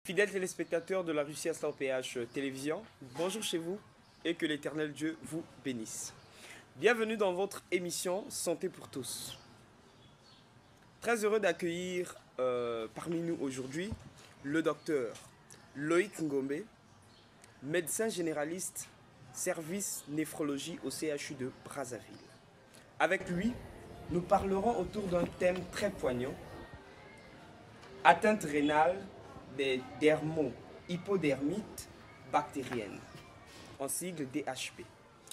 Fidèles téléspectateurs de la Russie Aslan PH Télévision, bonjour chez vous et que l'Éternel Dieu vous bénisse. Bienvenue dans votre émission Santé pour tous. Très heureux d'accueillir parmi nous aujourd'hui le docteur Loïc Ngombe, médecin généraliste, service néphrologie au CHU de Brazzaville. Avec lui, nous parlerons autour d'un thème très poignant, atteinte rénale des dermo-hypodermites bactériennes, en sigle DHB.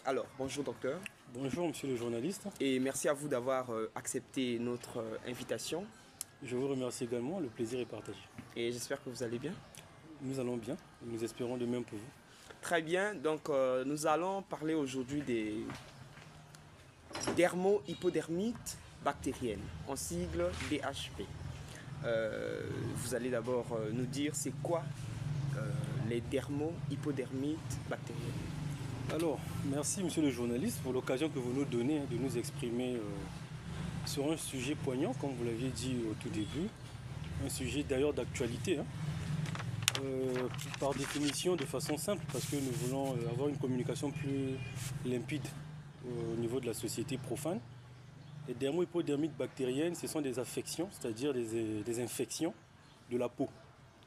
Alors, bonjour docteur. Bonjour monsieur le journaliste. Et merci à vous d'avoir accepté notre invitation. Je vous remercie également, le plaisir est partagé. Et j'espère que vous allez bien. Nous allons bien, nous espérons de même pour vous. Très bien, donc nous allons parler aujourd'hui des dermo-hypodermites bactériennes, en sigle DHB. Vous allez d'abord nous dire c'est quoi les dermo-hypodermites bactériennes. Alors, merci monsieur le journaliste pour l'occasion que vous nous donnez de nous exprimer sur un sujet poignant, comme vous l'aviez dit au tout début. Un sujet d'ailleurs d'actualité, par définition de façon simple, parce que nous voulons avoir une communication plus limpide au niveau de la société profane. Les dermo-hypodermites bactériennes, ce sont des affections, c'est-à-dire des infections de la peau,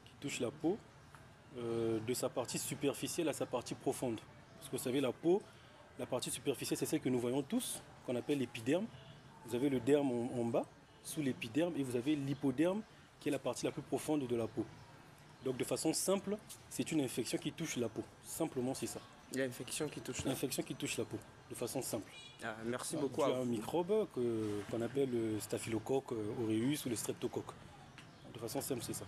qui touchent la peau de sa partie superficielle à sa partie profonde. Parce que vous savez, la peau, la partie superficielle, c'est celle que nous voyons tous, qu'on appelle l'épiderme. Vous avez le derme en bas, sous l'épiderme, et vous avez l'hypoderme, qui est la partie la plus profonde de la peau. Donc de façon simple, c'est une infection qui touche la peau. Simplement, c'est ça. L'infection qui touche la peau. L'infection qui touche la peau, de façon simple. Merci beaucoup. Tu as un microbe qu'on appelle le staphylocoque aureus ou le streptocoque. De façon simple, c'est ça.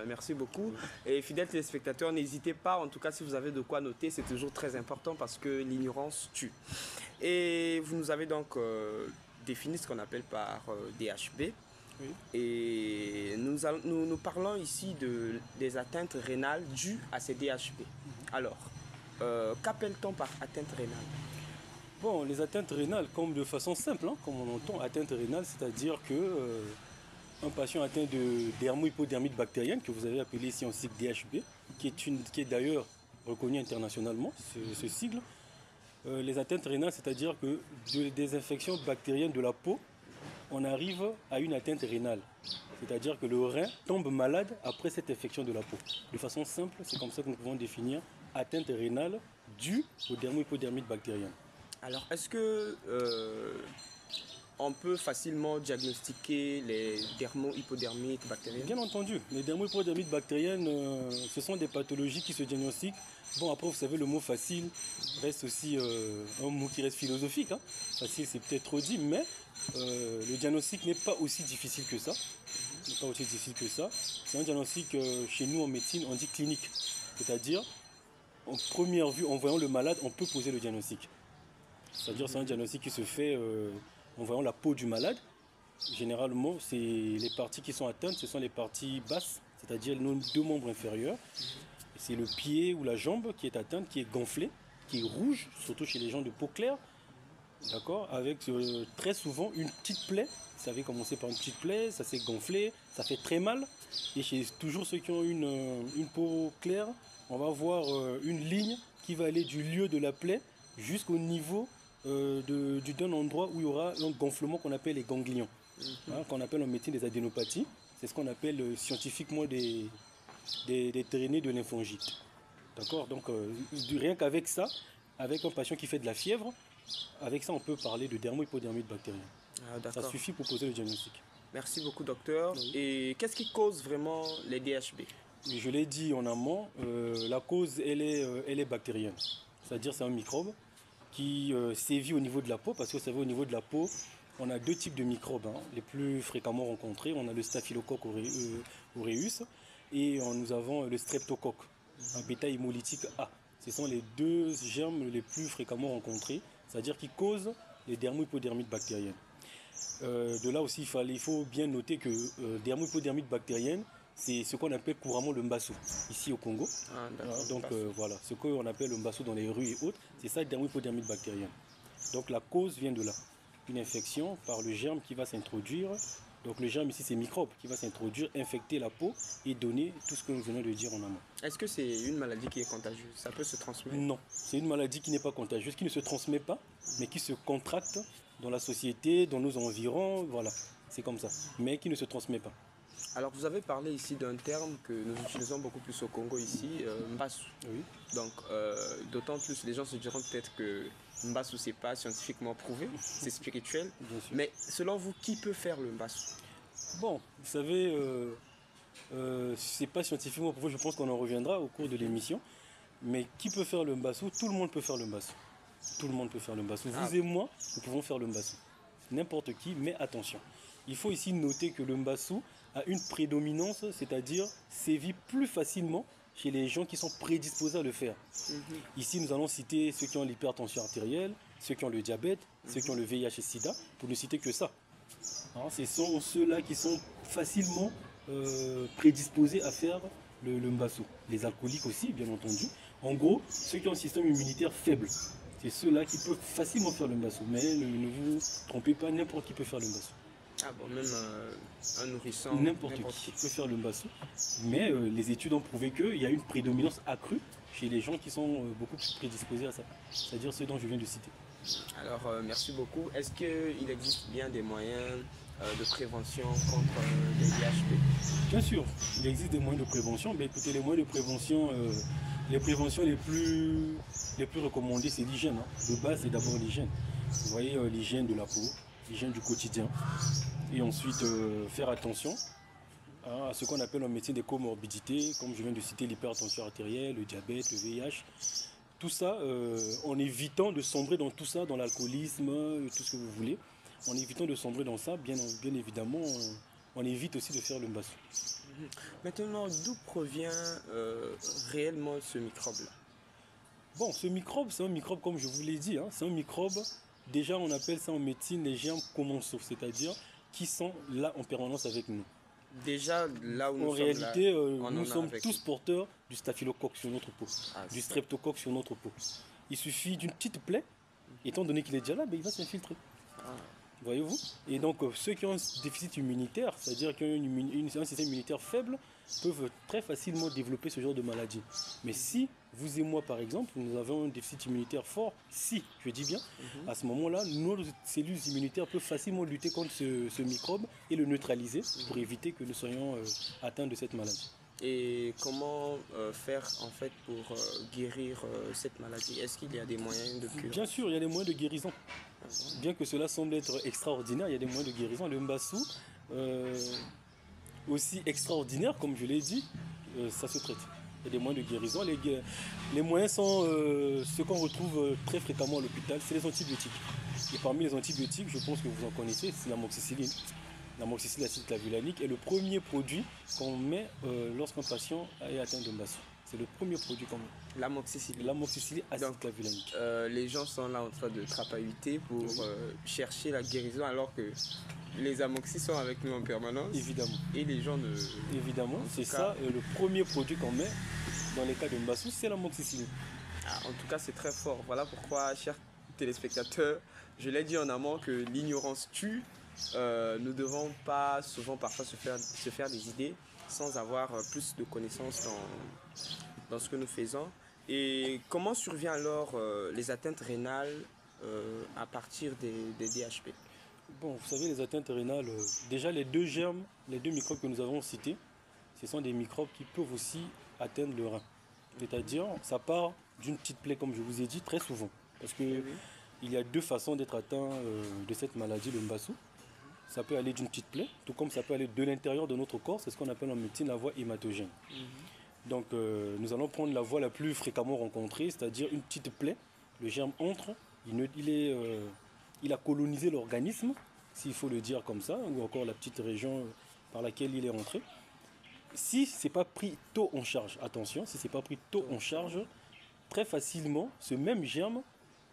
Merci beaucoup. Et fidèles téléspectateurs, n'hésitez pas, en tout cas si vous avez de quoi noter, c'est toujours très important parce que l'ignorance tue. Et vous nous avez donc défini ce qu'on appelle par DHB. Oui. Et nous parlons ici des atteintes rénales dues à ces DHB. Alors, qu'appelle-t-on par atteinte rénale? Bon, les atteintes rénales, comme de façon simple, comme on entend, atteinte rénale, c'est-à-dire que un patient atteint de dermo-hypodermite bactérienne, que vous avez appelé ici en sigle DHB, qui est d'ailleurs reconnu internationalement, ce sigle. Les atteintes rénales, c'est-à-dire que des infections bactériennes de la peau, on arrive à une atteinte rénale. C'est-à-dire que le rein tombe malade après cette infection de la peau. De façon simple, c'est comme ça que nous pouvons définir atteinte rénale due aux dermo-hypodermites bactériennes. Alors, est-ce que on peut facilement diagnostiquer les dermo-hypodermites bactériennes? Bien entendu, les dermo-hypodermites bactériennes, ce sont des pathologies qui se diagnostiquent. Bon, après, vous savez, le mot facile reste aussi un mot qui reste philosophique. Facile, c'est peut-être trop dit, mais le diagnostic n'est pas aussi difficile que ça. C'est un diagnostic, chez nous en médecine, on dit clinique. C'est-à-dire, en première vue, en voyant le malade, on peut poser le diagnostic. C'est-à-dire, c'est un diagnostic qui se fait en voyant la peau du malade. Généralement, c'est les parties qui sont atteintes, ce sont les parties basses, c'est-à-dire nos deux membres inférieurs. C'est le pied ou la jambe qui est atteinte, qui est gonflée, qui est rouge, surtout chez les gens de peau claire. D'accord, avec très souvent une petite plaie. Ça avait commencé par une petite plaie, ça s'est gonflé, ça fait très mal. Et chez toujours ceux qui ont une peau claire, on va voir une ligne qui va aller du lieu de la plaie jusqu'au niveau d'un endroit où il y aura un gonflement qu'on appelle les ganglions, qu'on appelle en médecine des adénopathies. C'est ce qu'on appelle scientifiquement des traînées de lymphangites. D'accord, donc rien qu'avec ça, avec un patient qui fait de la fièvre, avec ça on peut parler de dermo-hypodermite bactérienne. Ça suffit pour poser le diagnostic. Merci beaucoup docteur. Oui. Et qu'est-ce qui cause vraiment les DHB? Je l'ai dit en amont, la cause elle est bactérienne. C'est-à-dire c'est un microbe qui sévit au niveau de la peau, parce que vous savez au niveau de la peau, on a deux types de microbes les plus fréquemment rencontrés. On a le staphylocoque aureus et nous avons le streptocoque, un bêta-hémolytique A. Ce sont les deux germes les plus fréquemment rencontrés, c'est-à-dire qui causent les dermo-hypodermites bactériennes. De là aussi, il faut bien noter que dermo-hypodermite bactérienne, c'est ce qu'on appelle couramment le mbassou, ici au Congo. Donc voilà, ce qu'on appelle le mbassou dans les rues et autres, c'est ça, dermo-hypodermite bactérienne. Donc la cause vient de là. Une infection par le germe qui va s'introduire Donc le germe ici, c'est microbe qui va s'introduire, infecter la peau et donner tout ce que nous venons de dire en amont. Est-ce que c'est une maladie qui est contagieuse? Ça peut se transmettre? Non, c'est une maladie qui n'est pas contagieuse, qui ne se transmet pas, mais qui se contracte dans la société, dans nos environs, voilà, c'est comme ça, mais qui ne se transmet pas. Alors, vous avez parlé ici d'un terme que nous utilisons beaucoup plus au Congo ici, Mbassou. Oui. Donc, d'autant plus, les gens se diront peut-être que Mbassou, c'est pas scientifiquement prouvé, c'est spirituel. Bien sûr. Mais selon vous, qui peut faire le Mbassou? Bon, vous savez, c'est pas scientifiquement prouvé, je pense qu'on en reviendra au cours de l'émission. Mais qui peut faire le Mbassou? Tout le monde peut faire le Mbassou. Tout le monde peut faire le Mbassou. Vous et moi, nous pouvons faire le Mbassou. N'importe qui, mais attention. Il faut ici noter que le Mbassou a une prédominance, c'est-à-dire sévit plus facilement chez les gens qui sont prédisposés à le faire. Ici, nous allons citer ceux qui ont l'hypertension artérielle, ceux qui ont le diabète, ceux qui ont le VIH et SIDA, pour ne citer que ça. Hein, ce sont ceux-là qui sont facilement prédisposés à faire le Mbassou. Les alcooliques aussi, bien entendu. En gros, ceux qui ont un système immunitaire faible. C'est ceux-là qui peuvent facilement faire le Mbassou. Mais ne vous trompez pas, n'importe qui peut faire le Mbassou. Ah bon, même un nourrisson, N'importe qui peut faire le Mbassou. Mais les études ont prouvé qu'il y a une prédominance accrue chez les gens qui sont beaucoup plus prédisposés à ça. C'est-à-dire ceux dont je viens de citer. Alors, merci beaucoup. Est-ce qu'il existe bien des moyens de prévention contre les VIH? Bien sûr, il existe des moyens de prévention. Mais écoutez, les moyens de prévention, les préventions les plus recommandées, c'est l'hygiène. Hein. De base, c'est d'abord l'hygiène. Vous voyez, l'hygiène de la peau, l'hygiène du quotidien. Et ensuite, faire attention à ce qu'on appelle en médecine des comorbidités, comme je viens de citer l'hypertension artérielle, le diabète, le VIH. Tout ça, en évitant de sombrer dans tout ça, dans l'alcoolisme, tout ce que vous voulez. En évitant de sombrer dans ça, bien évidemment, on évite aussi de faire le Mbassou. Maintenant, d'où provient réellement ce microbe-là? Bon, ce microbe, c'est un microbe, comme je vous l'ai dit, hein, c'est un microbe, déjà on appelle ça en médecine les germes commensaux, c'est-à-dire qui sont là en permanence avec nous. Déjà, là où nous En réalité, là, nous sommes tous porteurs du staphylocoque sur notre peau, du streptocoque sur notre peau. Il suffit d'une petite plaie, étant donné qu'il est déjà là, ben, il va s'infiltrer. Voyez-vous? Et donc, ceux qui ont un déficit immunitaire, c'est-à-dire qui ont un système immunitaire faible, peuvent très facilement développer ce genre de maladie. Mais si vous et moi, par exemple, nous avons un déficit immunitaire fort, si, je dis bien, à ce moment-là, nos cellules immunitaires peuvent facilement lutter contre ce microbe et le neutraliser pour éviter que nous soyons atteints de cette maladie. Et comment faire en fait pour guérir cette maladie? Est-ce qu'il y a des moyens de cure? Bien sûr, il y a des moyens de guérison. Bien que cela semble être extraordinaire, il y a des moyens de guérison. Le Mbassou, aussi extraordinaire, comme je l'ai dit, ça se traite. Il y a des moyens de guérison. Les moyens sont ce qu'on retrouve très fréquemment à l'hôpital, c'est les antibiotiques. Et parmi les antibiotiques, je pense que vous en connaissez, c'est l'amoxicilline. L'amoxicilline acide clavulanique est le premier produit qu'on met lorsqu'un patient est atteint de Mbassou. C'est le premier produit qu'on met. L'amoxicilline. L'amoxicilline acide clavulanique. Les gens sont là en train de trapahuter pour chercher la guérison alors que les amoxys sont avec nous en permanence. Évidemment. Et les gens ne... Évidemment, c'est ça le premier produit qu'on met dans les cas de Mbassou, c'est l'amoxicilline. En tout cas, c'est très fort. Voilà pourquoi, chers téléspectateurs, je l'ai dit en amont que l'ignorance tue. Nous ne devons pas souvent parfois se faire des idées sans avoir plus de connaissances dans ce que nous faisons. Et comment survient alors les atteintes rénales à partir des DHP? Bon, vous savez, les atteintes rénales, déjà les deux germes, les deux microbes que nous avons cités, ce sont des microbes qui peuvent aussi atteindre le rein. C'est-à-dire, ça part d'une petite plaie, comme je vous ai dit, très souvent. Parce qu'il y a deux façons d'être atteint de cette maladie, le Mbassou. Ça peut aller d'une petite plaie, tout comme ça peut aller de l'intérieur de notre corps, c'est ce qu'on appelle en médecine la voie hématogène. Donc nous allons prendre la voie la plus fréquemment rencontrée, c'est-à-dire une petite plaie. Le germe entre, il a colonisé l'organisme, s'il faut le dire comme ça, ou encore la petite région par laquelle il est entré. Si ce n'est pas pris tôt en charge, attention, si ce n'est pas pris tôt en charge, très facilement, ce même germe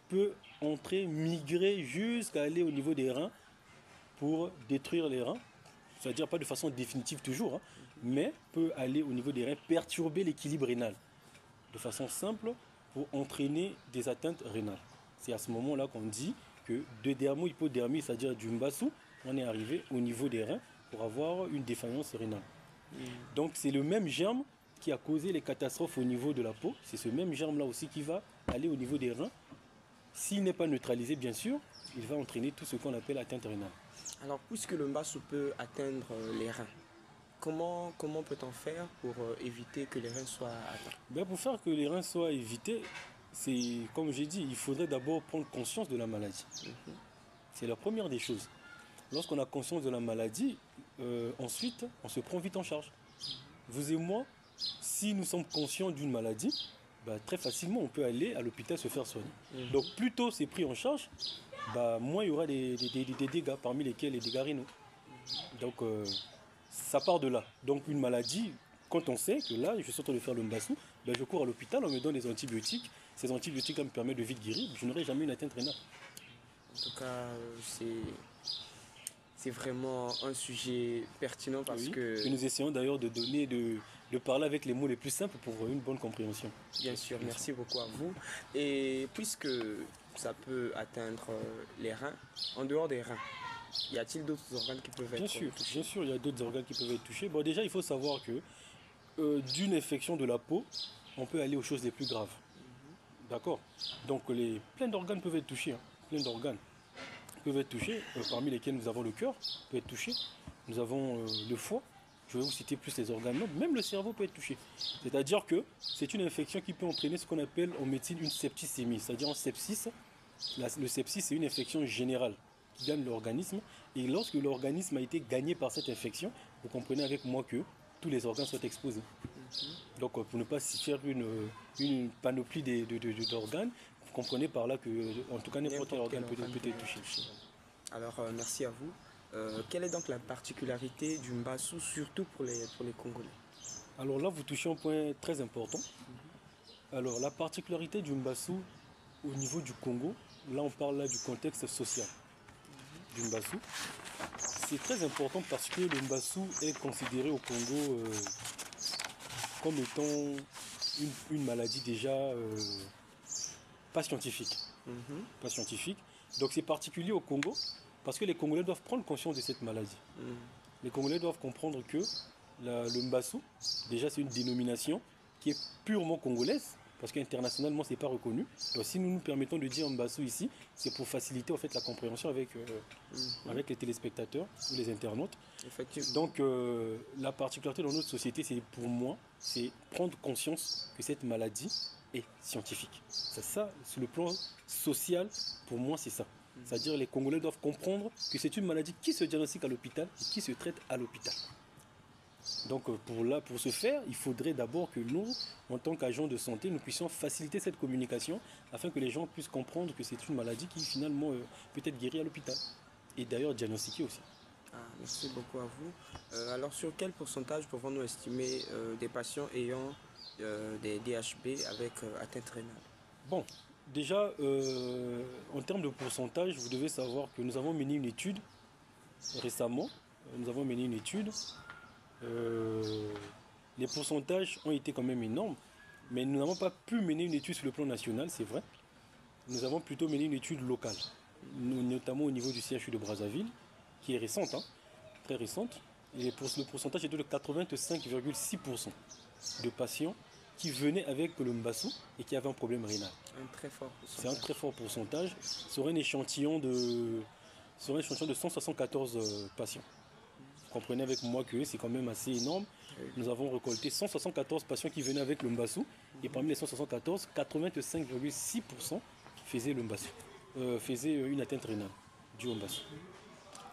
peut entrer, migrer jusqu'à aller au niveau des reins pour détruire les reins, c'est-à-dire pas de façon définitive toujours, hein, mais peut aller au niveau des reins, perturber l'équilibre rénal de façon simple pour entraîner des atteintes rénales. C'est à ce moment-là qu'on dit que de dermo-hypodermie, c'est-à-dire du Mbassou, on est arrivé au niveau des reins pour avoir une défaillance rénale. Donc c'est le même germe qui a causé les catastrophes au niveau de la peau. C'est ce même germe-là aussi qui va aller au niveau des reins. S'il n'est pas neutralisé, bien sûr, il va entraîner tout ce qu'on appelle atteinte rénale. Alors, puisque le Mbassou peut atteindre les reins, comment peut-on faire pour éviter que les reins soient atteints? Ben, pour faire que les reins soient évités, c'est comme j'ai dit, il faudrait d'abord prendre conscience de la maladie. C'est la première des choses. Lorsqu'on a conscience de la maladie, ensuite, on se prend vite en charge. Vous et moi, si nous sommes conscients d'une maladie, bah, très facilement, on peut aller à l'hôpital se faire soigner. Donc, plus tôt c'est pris en charge, bah, moins il y aura des dégâts, parmi lesquels les dégâts rénaux. Donc, ça part de là. Donc, une maladie, quand on sait que là, je suis en train de faire le Mbassou, bah, je cours à l'hôpital, on me donne des antibiotiques. Ces antibiotiques me permettent de vite guérir. Je n'aurai jamais une atteinte rénale. En tout cas, c'est vraiment un sujet pertinent parce Oui. que... Et nous essayons d'ailleurs de parler avec les mots les plus simples pour une bonne compréhension. Bien sûr, merci beaucoup à vous. Et puisque ça peut atteindre les reins, en dehors des reins, y a-t-il d'autres organes qui peuvent être touchés? Bien sûr, il y a d'autres organes qui peuvent être touchés. Bon, déjà, il faut savoir que d'une infection de la peau, on peut aller aux choses les plus graves. D'accord? Donc, plein d'organes peuvent être touchés. Plein d'organes peuvent être touchés, parmi lesquels nous avons le cœur, peut être touché. Nous avons le foie. Je vais vous citer plus les organes nobles. Même le cerveau peut être touché. C'est-à-dire que c'est une infection qui peut entraîner ce qu'on appelle en médecine une septicémie. C'est-à-dire en sepsis, le sepsis c'est une infection générale qui gagne l'organisme. Et lorsque l'organisme a été gagné par cette infection, vous comprenez avec moi que tous les organes sont exposés. Donc pour ne pas faire une panoplie d'organes, vous comprenez par là que en tout cas n'importe quel organe peut être touché. Alors merci à vous. Quelle est donc la particularité du Mbassou, surtout pour les Congolais? Alors là, vous touchez un point très important. Alors la particularité du Mbassou au niveau du Congo, là on parle là du contexte social du Mbassou. C'est très important parce que le Mbassou est considéré au Congo comme étant une maladie déjà pas scientifique. Pas scientifique. Donc c'est particulier au Congo parce que les Congolais doivent prendre conscience de cette maladie. Les Congolais doivent comprendre que le Mbassou, déjà c'est une dénomination qui est purement congolaise, parce qu'internationalement c'est pas reconnu. Donc si nous nous permettons de dire Mbassou ici, c'est pour faciliter en fait la compréhension avec les téléspectateurs ou les internautes. Effectivement. Donc la particularité dans notre société, c'est pour moi, c'est prendre conscience que cette maladie est scientifique. C'est ça, sur le plan social, pour moi c'est ça. C'est-à-dire que les Congolais doivent comprendre que c'est une maladie qui se diagnostique à l'hôpital et qui se traite à l'hôpital. Donc pour ce faire, il faudrait d'abord que nous, en tant qu'agents de santé, nous puissions faciliter cette communication afin que les gens puissent comprendre que c'est une maladie qui finalement peut être guérie à l'hôpital. Et d'ailleurs diagnostiquée aussi. Merci beaucoup à vous. Alors sur quel pourcentage pouvons-nous estimer des patients ayant des DHB avec atteinte rénale? Bon, déjà, en termes de pourcentage, vous devez savoir que nous avons mené une étude récemment. Nous avons mené une étude. Les pourcentages ont été quand même énormes, mais nous n'avons pas pu mener une étude sur le plan national, c'est vrai. Nous avons plutôt mené une étude locale, notamment au niveau du CHU de Brazzaville, qui est récente, très récente. Et le pourcentage était de 85,6% de patients qui venaient avec le Mbassou et qui avaient un problème rénal. Un très fort pourcentage. C'est un très fort pourcentage sur un échantillon de 174 patients. Vous comprenez avec moi que c'est quand même assez énorme. Nous avons récolté 174 patients qui venaient avec le Mbassou et parmi les 174, 85,6% faisaient le Mbassou, faisaient une atteinte rénale due au Mbassou.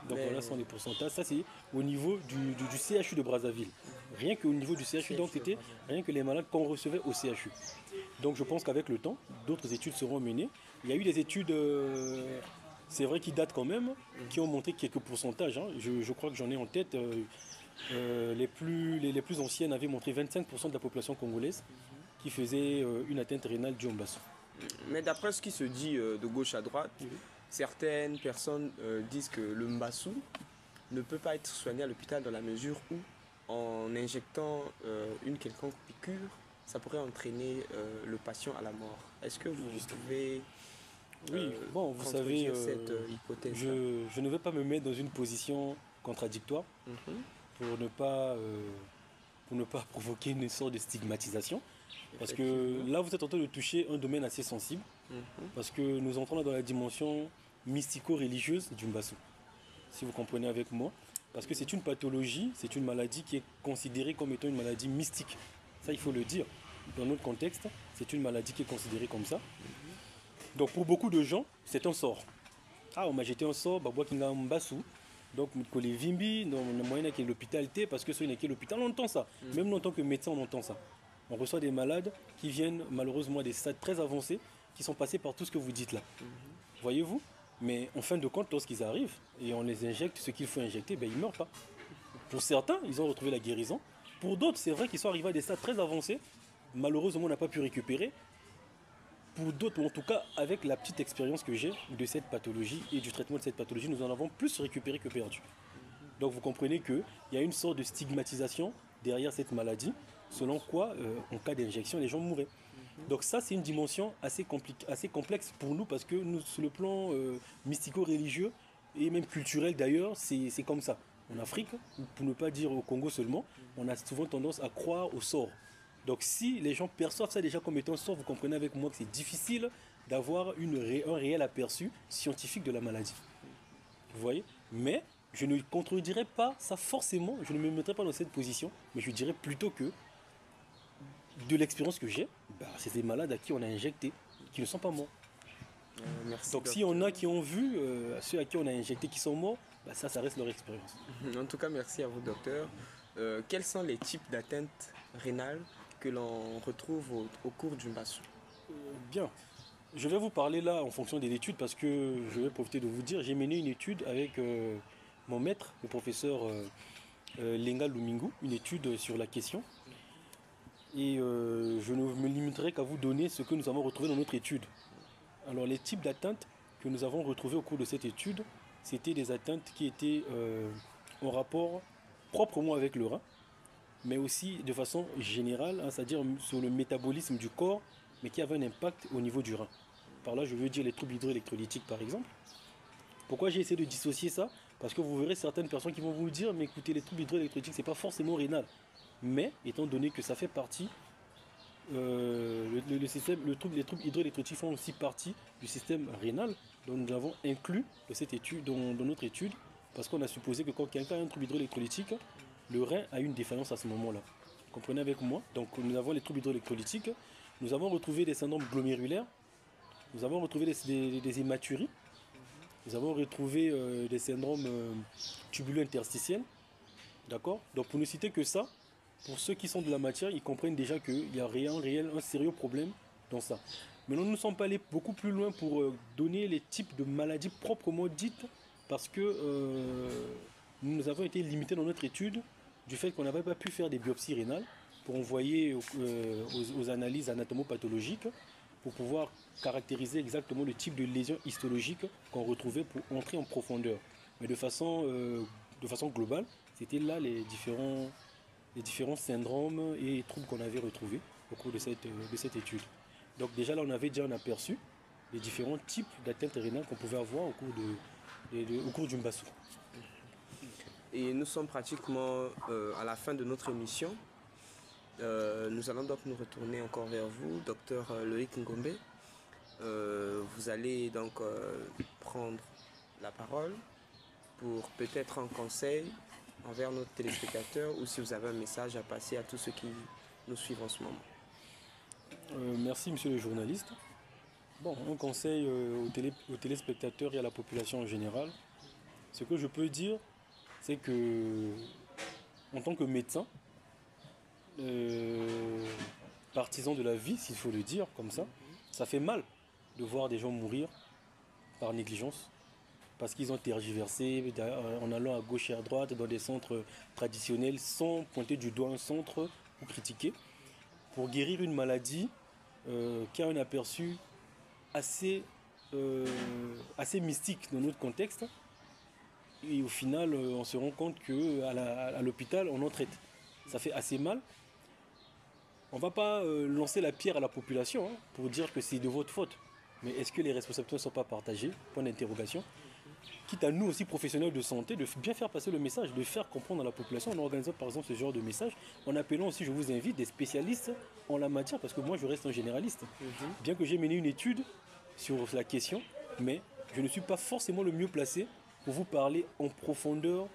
Donc voilà, ce sont les pourcentages. Ça, c'est au niveau du CHU de Brazzaville. Rien qu'au niveau du CHU, donc c'était rien que les malades qu'on recevait au CHU. Donc je pense qu'avec le temps, d'autres études seront menées. Il y a eu des études, c'est vrai, qui datent quand même, qui ont montré quelques pourcentages. Je crois que j'en ai en tête. Les plus anciennes avaient montré 25% de la population congolaise qui faisait une atteinte rénale due au Mbassou. Mais d'après ce qui se dit de gauche à droite, certaines personnes disent que le Mbassou ne peut pas être soigné à l'hôpital dans la mesure où, en injectant une quelconque piqûre, ça pourrait entraîner le patient à la mort. Est-ce que vous pouvez oui, bon, vous savez, cette hypothèse? je ne vais pas me mettre dans une position contradictoires Mhm. pour ne pas provoquer une sorte de stigmatisation. Parce que Effectivement. là, vous êtes en train de toucher un domaine assez sensible, Mhm. parce que nous entrons là dans la dimension mystico-religieuse du Mbassou, si vous comprenez avec moi. Parce que c'est une pathologie, c'est une maladie qui est considérée comme étant une maladie mystique. Ça, il faut le dire. Dans notre contexte, c'est une maladie qui est considérée comme ça. Donc pour beaucoup de gens, c'est un sort. Ah, on m'a jeté un sort, bah, qui n'a Mbassou. Donc, les Vimbi, dans le moyen qui est l'hôpital T, parce que c'est une l'hôpital, on entend ça. Même nous, en tant que médecin, on entend ça. On reçoit des malades qui viennent malheureusement des stades très avancés, qui sont passés par tout ce que vous dites là. Voyez-vous? Mais en fin de compte, lorsqu'ils arrivent et on les injecte ce qu'il faut injecter, ben, ils ne meurent pas. Pour certains, ils ont retrouvé la guérison. Pour d'autres, c'est vrai qu'ils sont arrivés à des stades très avancés. Malheureusement, on n'a pas pu récupérer. Pour d'autres, en tout cas, avec la petite expérience que j'ai de cette pathologie et du traitement de cette pathologie, nous en avons plus récupéré que perdu. Donc vous comprenez qu'il y a une sorte de stigmatisation derrière cette maladie, selon quoi, en cas d'injection, les gens mourraient. Donc ça, c'est une dimension assez complexe pour nous, parce que nous, sur le plan mystico-religieux et même culturel d'ailleurs, c'est comme ça. En Afrique, pour ne pas dire au Congo seulement, on a souvent tendance à croire au sort. Donc si les gens perçoivent ça déjà comme étant un sort, vous comprenez avec moi que c'est difficile d'avoir un réel aperçu scientifique de la maladie. Vous voyez? Mais je ne contredirais pas ça forcément, je ne me mettrai pas dans cette position, mais je dirais plutôt que de l'expérience que j'ai, bah, c'est des malades à qui on a injecté, qui ne sont pas morts. Merci, Donc s'il y docteur. en a qui ont vu ceux à qui on a injecté qui sont morts, bah, ça reste leur expérience. En tout cas, merci à vous, docteur. Quels sont les types d'atteintes rénales que l'on retrouve au cours du Mbassou? Bien, je vais vous parler là en fonction des études, parce que je vais profiter de vous dire, j'ai mené une étude avec mon maître, le professeur Lenga Lumingu, une étude sur la question. Et je ne me limiterai qu'à vous donner ce que nous avons retrouvé dans notre étude. Alors les types d'atteintes que nous avons retrouvés au cours de cette étude, c'était des atteintes qui étaient en rapport proprement avec le rein, mais aussi de façon générale, hein, c'est-à-dire sur le métabolisme du corps, mais qui avait un impact au niveau du rein. Par là, je veux dire les troubles hydroélectrolytiques par exemple. Pourquoi j'ai essayé de dissocier ça? Parce que vous verrez certaines personnes qui vont vous dire, mais écoutez, les troubles hydroélectrolytiques, ce n'est pas forcément rénal. Mais étant donné que ça fait partie, les troubles hydroélectrolytiques font aussi partie du système rénal, donc nous avons inclus de cette étude, dans notre étude, parce qu'on a supposé que quand quelqu'un a un trouble hydroélectrolytique, le rein a une défaillance à ce moment-là. Comprenez avec moi? Donc nous avons les troubles hydroélectrolytiques, nous avons retrouvé des syndromes glomérulaires, nous avons retrouvé des hématuries, nous avons retrouvé des syndromes tubulo-interstitiels. D'accord? Donc pour ne citer que ça, pour ceux qui sont de la matière, ils comprennent déjà qu'il y a un sérieux problème dans ça. Maintenant, nous ne sommes pas allés beaucoup plus loin pour donner les types de maladies proprement dites, parce que nous avons été limités dans notre étude du fait qu'on n'avait pas pu faire des biopsies rénales pour envoyer aux analyses anatomopathologiques pour pouvoir caractériser exactement le type de lésion histologique qu'on retrouvait pour entrer en profondeur. Mais de façon globale, c'était là les différents syndromes et troubles qu'on avait retrouvés au cours de cette étude. Donc déjà là, on avait déjà un aperçu des différents types d'atteintes rénales qu'on pouvait avoir au cours du Mbassou. Et nous sommes pratiquement à la fin de notre émission. Nous allons donc nous retourner encore vers vous, docteur Loïc Ngombe. Vous allez donc prendre la parole pour peut-être un conseil envers nos téléspectateurs, ou si vous avez un message à passer à tous ceux qui nous suivent en ce moment. Merci monsieur le journaliste. Bon, un conseil aux téléspectateurs et à la population en général. Ce que je peux dire, c'est que en tant que médecin, partisan de la vie, s'il faut le dire comme ça fait mal de voir des gens mourir par négligence, parce qu'ils ont tergiversé en allant à gauche et à droite dans des centres traditionnels sans pointer du doigt un centre ou critiquer, pour guérir une maladie qui a un aperçu assez mystique dans notre contexte. Et au final, on se rend compte qu'à l'hôpital, on en traite. Ça fait assez mal. On ne va pas lancer la pierre à la population pour dire que c'est de votre faute. Mais est-ce que les responsabilités ne sont pas partagées? Point d'interrogation. quitte à nous aussi professionnels de santé, de bien faire passer le message, de faire comprendre à la population en organisant par exemple ce genre de message, en appelant aussi, je vous invite, des spécialistes en la matière, parce que moi je reste un généraliste. Bien que j'ai mené une étude sur la question, mais je ne suis pas forcément le mieux placé pour vous parler en profondeur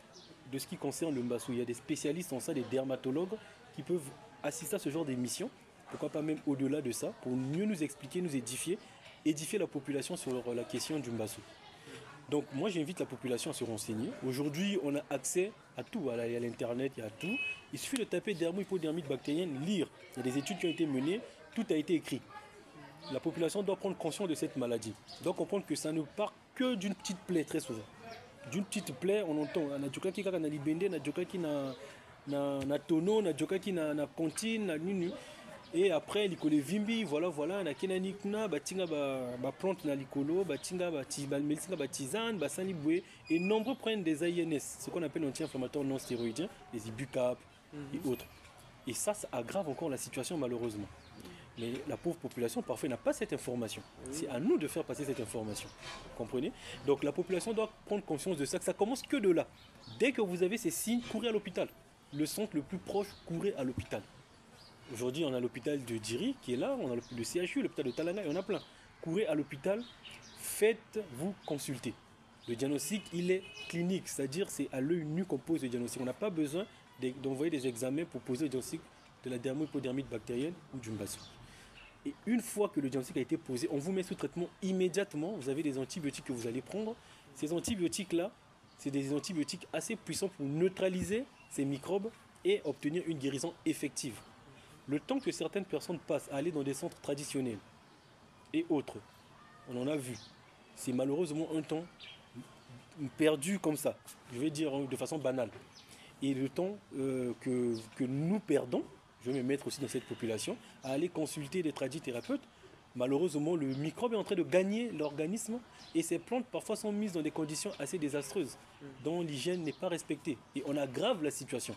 de ce qui concerne le mbassou. Il y a des spécialistes en ça, des dermatologues qui peuvent assister à ce genre d'émission, pourquoi pas même au-delà de ça, pour mieux nous expliquer, nous édifier la population sur la question du mbassou. Donc moi j'invite la population à se renseigner. Aujourd'hui on a accès à tout, à l'internet, il y a tout. Il suffit de taper dermo-hypodermite bactérienne, lire. Il y a des études qui ont été menées, tout a été écrit. La population doit prendre conscience de cette maladie. Doit comprendre que ça ne part que d'une petite plaie très souvent. D'une petite plaie, on entend, na joka qui na libende, na joka qui na tono, na joka qui na contine, na nunu. Et après likolo vimbi, voilà, na kenani kuna batinga ba plante na likolo, batinga ba melsinga ba tisane, ba sanibwe, et nombreux prennent des AINS, ce qu'on appelle anti-inflammatoires non stéroïdiens, les ibucap et autres. Et ça aggrave encore la situation malheureusement. Mais la pauvre population parfois n'a pas cette information. C'est à nous de faire passer cette information. Vous comprenez? Donc la population doit prendre conscience de ça, que ça commence que de là. Dès que vous avez ces signes, courez à l'hôpital. Le centre le plus proche, courez à l'hôpital. Aujourd'hui, on a l'hôpital de Djiri qui est là, on a le CHU, l'hôpital de Talanga, et on a plein. Courez à l'hôpital, faites-vous consulter. Le diagnostic, il est clinique, c'est-à-dire c'est à l'œil nu qu'on pose le diagnostic. On n'a pas besoin d'envoyer des examens pour poser le diagnostic de la dermo-hypodermite bactérienne ou du mbassou. Et une fois que le diagnostic a été posé, on vous met sous traitement immédiatement. Vous avez des antibiotiques que vous allez prendre. Ces antibiotiques-là, c'est des antibiotiques assez puissants pour neutraliser ces microbes et obtenir une guérison effective. Le temps que certaines personnes passent à aller dans des centres traditionnels et autres, on en a vu, c'est malheureusement un temps perdu comme ça, je vais dire de façon banale. Et le temps que nous perdons, je vais me mettre aussi dans cette population, à aller consulter des tradithérapeutes, malheureusement le microbe est en train de gagner l'organisme et ces plantes parfois sont mises dans des conditions assez désastreuses, dont l'hygiène n'est pas respectée et on aggrave la situation.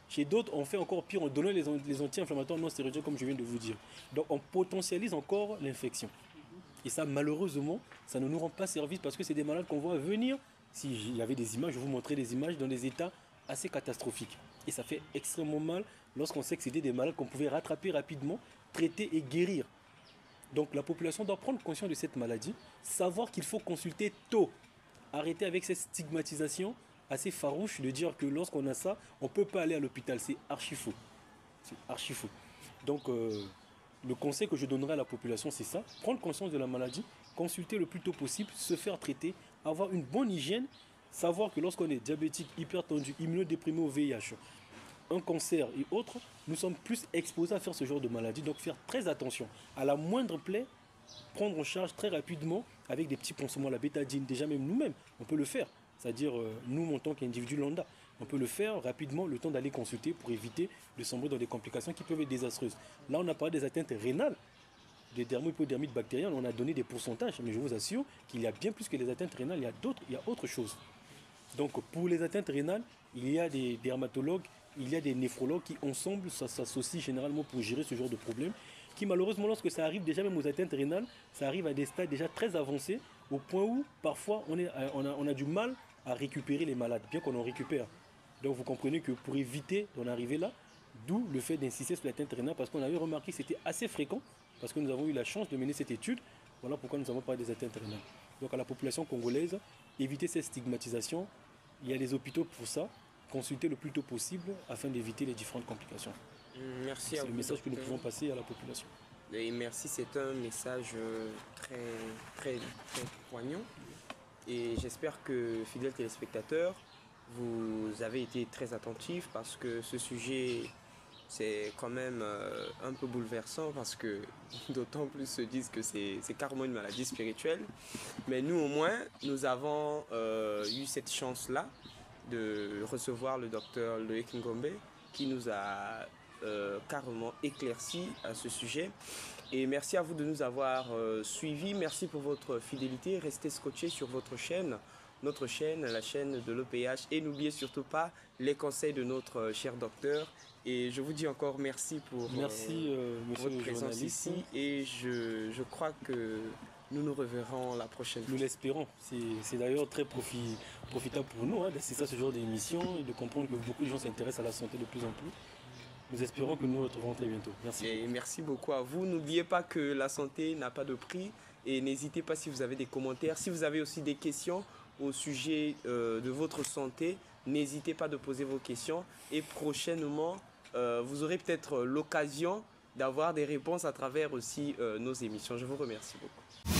Chez d'autres, on fait encore pire en donnant les anti-inflammatoires non stéroïdiens, comme je viens de vous dire. Donc, on potentialise encore l'infection. Et ça, malheureusement, ça ne nous rend pas service parce que c'est des malades qu'on voit venir. S'il y avait des images, je vais vous montrer des images dans des états assez catastrophiques. Et ça fait extrêmement mal lorsqu'on sait que c'était des malades qu'on pouvait rattraper rapidement, traiter et guérir. Donc, la population doit prendre conscience de cette maladie, savoir qu'il faut consulter tôt. Arrêter avec cette stigmatisation assez farouche de dire que lorsqu'on a ça, on ne peut pas aller à l'hôpital. C'est archi faux. C'est archi faux. Donc, le conseil que je donnerai à la population, c'est ça. Prendre conscience de la maladie, consulter le plus tôt possible, se faire traiter, avoir une bonne hygiène, savoir que lorsqu'on est diabétique, hypertendu, immunodéprimé au VIH, un cancer et autres, nous sommes plus exposés à faire ce genre de maladie. Donc, faire très attention. À la moindre plaie, prendre en charge très rapidement avec des petits pansements, la bétadine. Déjà, même nous-mêmes, on peut le faire. C'est-à-dire, nous, en tant qu'individu lambda, on peut le faire rapidement, le temps d'aller consulter pour éviter de sombrer dans des complications qui peuvent être désastreuses. Là, on a parlé des atteintes rénales, des dermo-hypodermites bactériennes, on a donné des pourcentages, mais je vous assure qu'il y a bien plus que les atteintes rénales, il y a autre chose. Donc, pour les atteintes rénales, il y a des dermatologues, il y a des néphrologues qui, ensemble, s'associent généralement pour gérer ce genre de problème, qui malheureusement, lorsque ça arrive déjà même aux atteintes rénales, ça arrive à des stades déjà très avancés, au point où, parfois, on a du mal à récupérer les malades, bien qu'on en récupère. Donc vous comprenez que pour éviter d'en arriver là, d'où le fait d'insister sur l'atteinte rénale, parce qu'on avait remarqué que c'était assez fréquent, parce que nous avons eu la chance de mener cette étude, voilà pourquoi nous avons parlé des atteintes rénales. Donc à la population congolaise, éviter cette stigmatisation, il y a des hôpitaux pour ça, consulter le plus tôt possible afin d'éviter les différentes complications. Merci à vous. C'est le message que nous pouvons passer à la population. Et merci, c'est un message très poignant. Et j'espère que, fidèles téléspectateurs, vous avez été très attentifs parce que ce sujet, c'est quand même un peu bouleversant parce que d'autant plus se disent que c'est carrément une maladie spirituelle. Mais nous, au moins, nous avons eu cette chance-là de recevoir le docteur Loïc Ngombe qui nous a carrément éclairci à ce sujet. Et merci à vous de nous avoir suivis. Merci pour votre fidélité. Restez scotchés sur votre chaîne, notre chaîne, la chaîne de l'EPH. Et n'oubliez surtout pas les conseils de notre cher docteur. Et je vous dis encore merci pour merci, votre présence ici. Et je crois que nous nous reverrons la prochaine fois. Nous l'espérons. C'est d'ailleurs très profitable pour nous d'assister à ce genre d'émission et de comprendre que beaucoup de gens s'intéressent à la santé de plus en plus. Nous espérons que nous nous retrouverons très bientôt. Merci. Et merci beaucoup à vous. N'oubliez pas que la santé n'a pas de prix et n'hésitez pas si vous avez des commentaires. Si vous avez aussi des questions au sujet de votre santé, n'hésitez pas de poser vos questions et prochainement, vous aurez peut-être l'occasion d'avoir des réponses à travers aussi nos émissions. Je vous remercie beaucoup.